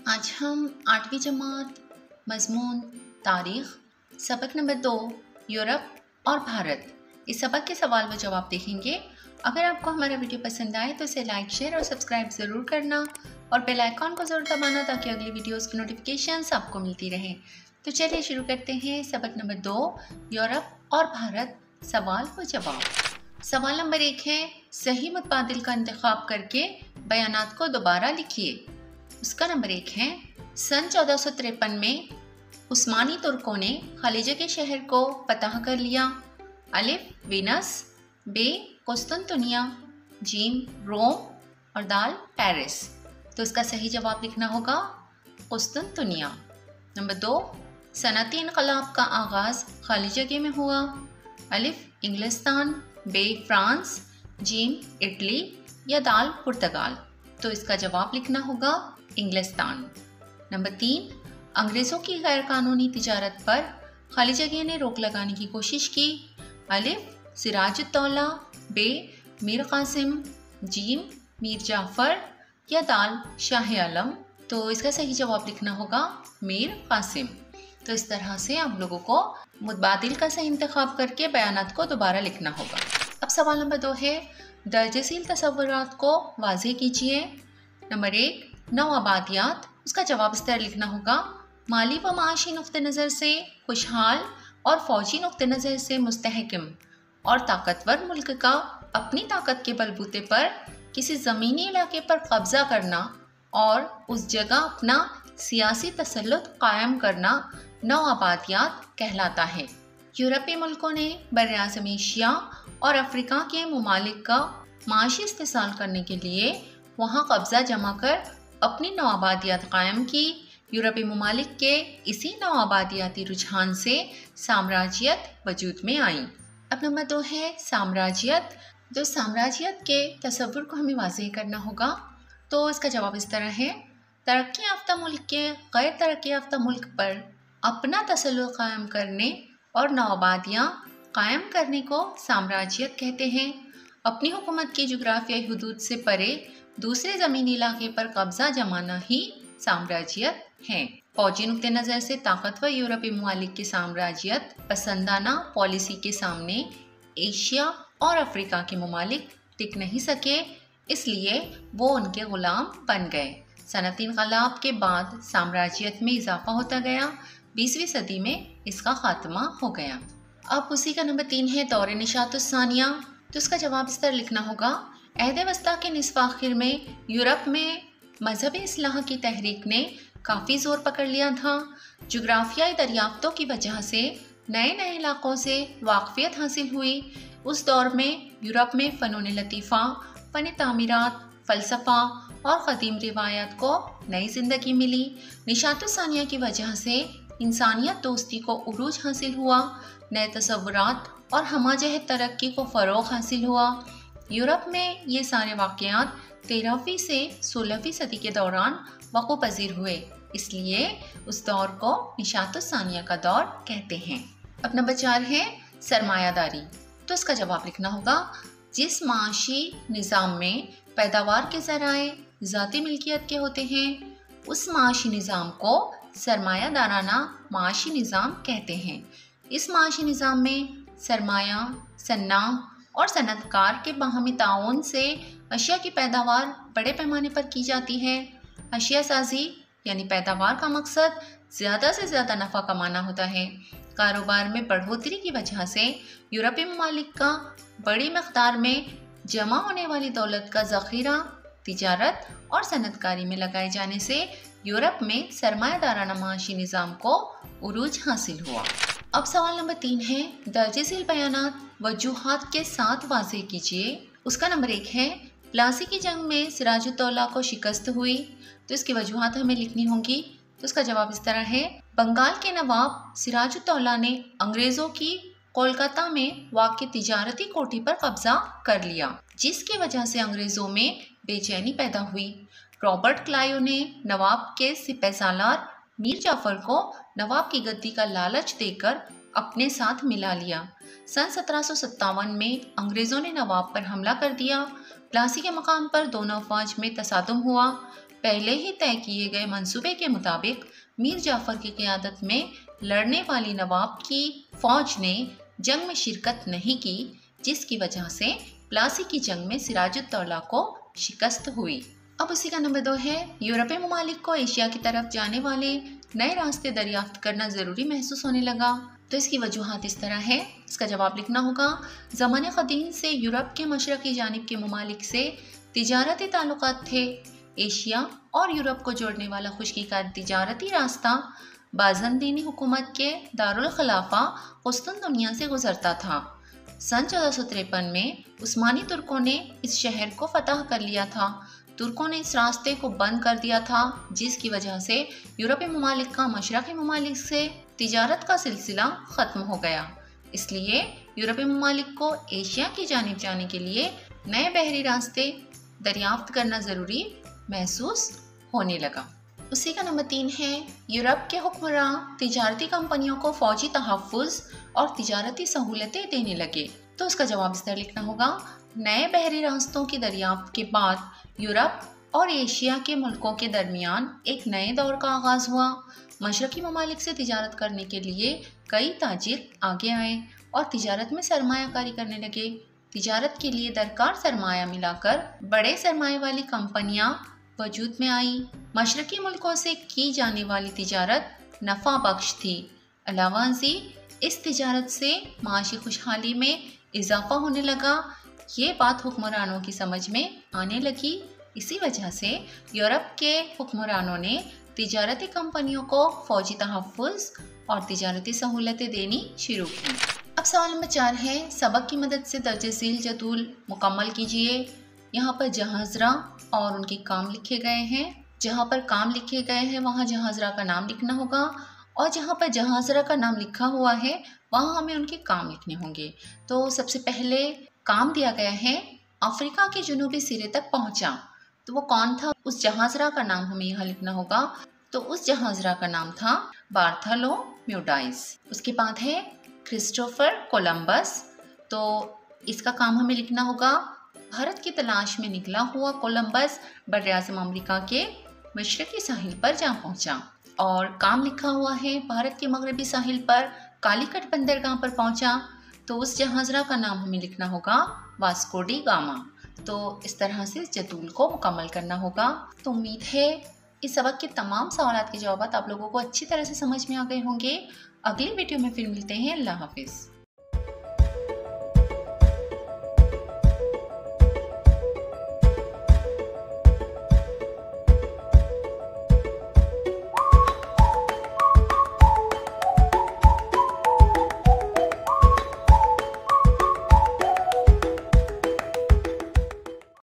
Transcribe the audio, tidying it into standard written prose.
आज हम 8वीं जमात मज़मून तारीख़ सबक नंबर 2 यूरोप और भारत इस सबक के सवाल व जवाब देखेंगे। अगर आपको हमारा वीडियो पसंद आए तो इसे लाइक, शेयर और सब्सक्राइब ज़रूर करना और बेल आइकॉन को ज़रूर दबाना ताकि अगली वीडियोस की नोटिफिकेशंस आपको मिलती रहे। तो चलिए शुरू करते हैं। सबक नंबर 2 यूरोप और भारत सवाल व जवाब। सवाल नंबर 1 है, सही मुतबादिल का इंतखाब करके बयानात को दोबारा लिखिए। उसका नंबर 1 है, सन 1453 में उस्मानी तुर्कों ने खलीज के शहर को फतह कर लिया। अलिफ वीनस, बे कुस्तुनतुनिया, जीम रोम और दाल पेरिस। तो इसका सही जवाब लिखना होगा कुस्तुनतुनिया। नंबर 2, सनती इनकलाब का आगाज़ खाली जगह में हुआ। अलिफ इंग्लिस्तान, बे फ्रांस, जीम इटली या दाल पुर्तगाल। तो इसका जवाब लिखना होगा इंग्लिस्तान। नंबर 3, अंग्रेज़ों की गैर कानूनी तिजारत पर खाली जगह ने रोक लगाने की कोशिश की। अलिफ सिराजुद्दौला, बे मीर कासिम, जीम मीर जाफ़र या दाल शाह आलम। तो इसका सही जवाब लिखना होगा मीर कासिम। तो इस तरह से आप लोगों को मुतबादिल का सही इंतखाब करके बयानात को दोबारा लिखना होगा। अब सवाल नंबर 2 है, दर्जसील तसव्वुरात को वाज़ेह कीजिए। नंबर 1, नौ आबादियात। उसका जवाब इस तरह लिखना होगा, माली व माशी नुक्ते नज़र से खुशहाल और फौजी नुक्ते नज़र से मुस्तहकम और ताकतवर मुल्क का अपनी ताकत के बलबूते पर किसी ज़मीनी इलाके पर कब्ज़ा करना और उस जगह अपना सियासी तसल्लुत कायम करना नौ आबादियात कहलाता है। यूरोपीय मुल्कों ने बर्र-ए-आज़म एशिया और अफ्रीका के ममालिक का माशी इस्तेसाल करने के लिए वहाँ कब्ज़ा जमा कर अपनी नौआबादियात कायम की। यूरोपीय ममालिक के इसी नौआबादियाती रुझान से साम्राज्यत वजूद में आई। अब नंबर 2 है साम्राज्यत। जो साम्राज्यत के तसव्वुर को हमें वाज़ेह करना होगा। तो इसका जवाब इस तरह है, तरक्की याफ्ता मुल्क के गैर तरक्की याफ्ता मुल्क पर अपना तसल्लुत कायम करने और नौआबादियाँ कायम करने को साम्राज्यत कहते हैं। अपनी हुकूमत की जुग्राफियाई हुदूद से परे दूसरे ज़मीनी इलाके पर कब्ज़ा जमाना ही साम्राज्यत है। फौजी नुक्ते नज़र से ताकतवर यूरोपीय ममालिक के साम्राज्यत पसंदाना पॉलिसी के सामने एशिया और अफ्रीका के ममालिक टिक नहीं सके, इसलिए वो उनके ग़ुलाम बन गए। सनती इनक़लाब के बाद साम्राज्यत में इजाफा होता गया। 20वीं सदी में इसका खात्मा हो गया। अब उसी का नंबर 3 है, दौरे निशात-उस-सानिया। तो उसका जवाब इस तरह लिखना होगा, अहद वस्ता के निस्फ़ आखिर में यूरोप में मजहबी इस्लाह की तहरीक ने काफ़ी ज़ोर पकड़ लिया था। जुग्राफियाई दरियाफ्तों की वजह से नए नए इलाक़ों से वाक़फ़ियत हासिल हुई। उस दौर में यूरोप में फ़नून लतीफ़ा, फ़न तामीरात, फ़लसफ़ा और क़दीम रिवायात को नई ज़िंदगी मिली। निशात-उस-सानिया की वजह से इंसानियत दोस्ती को उरूज हासिल हुआ। नए तसव्वुरात और हमाजहत तरक्की को फ़रोग़ हासिल हुआ। यूरोप में ये सारे वाक़यात 13वीं से 16वीं सदी के दौरान वक़ूअ पज़ीर हुए, इसलिए उस दौर को निशात-उस-सानिया का दौर कहते हैं। अब नंबर 4 है सरमायादारी। तो इसका जवाब लिखना होगा, जिस माशी निज़ाम में पैदावार के ज़राए ज़ाती मिल्कियत के होते हैं उस माशी निज़ाम को सरमायादाराना माशी निज़ाम कहते हैं। इस माशी निज़ाम में सरमाया, सन्नाम और सनतकार के बाहमी ताउन से अशिया की पैदावार बड़े पैमाने पर की जाती है। अशिया साजी यानी पैदावार का मकसद ज़्यादा से ज़्यादा नफ़ा कमाना होता है। कारोबार में बढ़ोतरी की वजह से यूरोपीय ममालिक का बड़ी मकदार में जमा होने वाली दौलत का ज़ख़ीरा तिजारत और सनतकारी में लगाए जाने से यूरोप में सरमायादाराना माशी निज़ाम को उरूज हासिल हुआ। अब सवाल नंबर 3 है, दर्जसील बयानात वजूहात के साथ वाज़ेह कीजिए। उसका नंबर 1 है, प्लासी की जंग में सिराजुद्दौला को शिकस्त हुई। तो इसकी वजूहात हमें लिखनी होंगी। तो इसका जवाब इस तरह है, बंगाल के नवाब सिराजुद्दौला ने अंग्रेज़ों की कोलकाता में वाक़ तिजारती कोठी पर कब्ज़ा कर लिया, जिसकी वजह से अंग्रेज़ों में बेचैनी पैदा हुई। रॉबर्ट क्लाइव ने नवाब के सिपहसालार मीर जाफ़र को नवाब की गद्दी का लालच देकर अपने साथ मिला लिया। सन 1757 में अंग्रेज़ों ने नवाब पर हमला कर दिया। प्लासी के मकाम पर दोनों अफवाज में तसादुम हुआ। पहले ही तय किए गए मंसूबे के मुताबिक मीर जाफ़र की क़यादत में लड़ने वाली नवाब की फ़ौज ने जंग में शिरकत नहीं की, जिसकी वजह से प्लासी की जंग में सिराजुद्दौला को शिकस्त हुई। अब उसी का नंबर 2 है, यूरोपीय ममालिक को एशिया की तरफ जाने वाले नए रास्ते दरियाफ्त करना ज़रूरी महसूस होने लगा। तो इसकी वजूहात इस तरह है, इसका जवाब लिखना होगा। ज़माने क़दीम से यूरोप के मशरक़ी जानिब के ममालिक से तिजारती ताल्लुकात थे। एशिया और यूरोप को जोड़ने वाला खुशकी का तिजारती रास्ता बाज़ंतीनी हुकूमत के दारुल खिलाफा कुस्तुनतुनिया से गुजरता था। सन 1453 में उस्मानी तुर्कों ने इस शहर को फतह कर लिया था। तुर्कों ने इस रास्ते को बंद कर दिया था, जिसकी वजह से यूरोपीय ममालिक का मशरक़ी ममालिक से तिजारत का सिलसिला ख़त्म हो गया। इसलिए यूरोपीय ममालिक को एशिया की जानिब जाने के लिए नए बहरी रास्ते दरियाफ्त करना ज़रूरी महसूस होने लगा। उसी का नंबर 3 है, यूरोप के हुक्मरान तिजारती कंपनियों को फ़ौजी तहफ़्फ़ुज़ और तिजारती सहूलतें देने लगे। तो उसका जवाब इस तरह लिखना होगा। नए बहरी रास्तों की दरियाफ्त के बाद यूरोप और एशिया के मुल्कों के दरमियान एक नए दौर का आगाज़ हुआ। मशरक़ी ममालिक से तिजारत करने के लिए कई ताजिर आगे आए और तिजारत में सरमायाकारी करने लगे। तिजारत के लिए दरकार सरमाया मिलाकर बड़े सरमाए वाली कंपनियां वजूद में आई। मशरक़ी मुल्कों से की जाने वाली तिजारत नफ़ा बख्श थी। अलावा इस तिजारत से माशी खुशहाली में इजाफा होने लगा। ये बात हुक्मरानों की समझ में आने लगी। इसी वजह से यूरोप के हुक्मरानों ने तिजारती कंपनियों को फ़ौजी तहफ़्फ़ुज़ और तिजारती सहूलतें देनी शुरू की। अब सवाल नंबर 4 है, सबक की मदद से दर्ज झील जदूल मुकम्मल कीजिए। यहाँ पर जहाज़रा और उनके काम लिखे गए हैं। जहाँ पर काम लिखे गए हैं वहाँ जहाज़रा का नाम लिखना होगा, और जहाँ पर जहाज़रा का नाम लिखा हुआ है वहाँ हमें उनके काम लिखने होंगे। तो सबसे पहले काम दिया गया है, अफ्रीका के जुनूबी सिरे तक पहुँचा। तो वो कौन था, उस जहाज़रा का नाम हमें यहाँ लिखना होगा। तो उस जहाज़रा का नाम था बार्थोलोम्यूडाइस। उसके बाद है क्रिस्टोफर कोलंबस। तो इसका काम हमें लिखना होगा। भारत की तलाश में निकला हुआ कोलंबस बर्र-ए-आज़म अमेरिका के मशरक़ी साहिल पर जा पहुंचा, और काम लिखा हुआ है भारत के मगरबी साहिल पर कालीकट बंदरगाह पर पहुंचा। तो उस जहाज़रा का नाम हमें लिखना होगा वास्को डी गामा। तो इस तरह से इस जदूल को मुकम्मल करना होगा। तो उम्मीद है इस सबक के तमाम सवालात के जवाब आप लोगों को अच्छी तरह से समझ में आ गए होंगे। अगली वीडियो में फिर मिलते हैं। अल्लाह हाफिज़।